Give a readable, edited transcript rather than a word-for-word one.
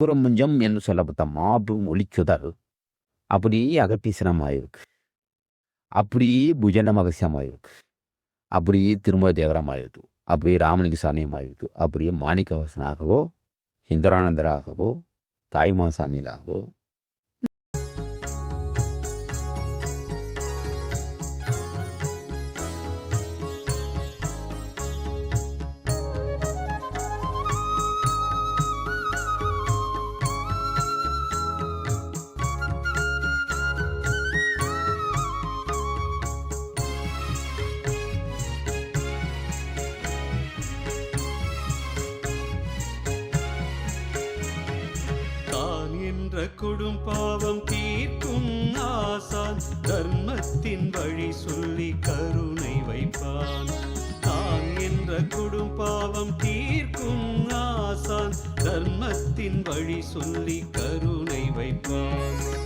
சுப்பிரமஞ்சம் என்று சொல்லப்பட்ட மாபெரும் ஒளிச்சுடர் அப்படியே அகத்தீஸ்வரமாயிருக்கு. அப்படியே புஜண்ட மகசியமாயிருக்கு. அப்படியே திருமல தேவரமாயிருக்கு. அப்படியே ராமலிங்க சாமியமாயிருக்கு. அப்படியே மாணிக்கவாசனாகவோ, இந்திரானந்தராகவோ, தாய்மாசாமியிலாகவோ கொடும்பாவம் தீர்க்கும் ஆசான் தர்மத்தின் வழி சொல்லி கருணை வைப்பான். தான் என்ற கொடும்பாவம் தீர்க்கும் ஆசான் தர்மத்தின் வழி சொல்லி கருணை வைப்பான்.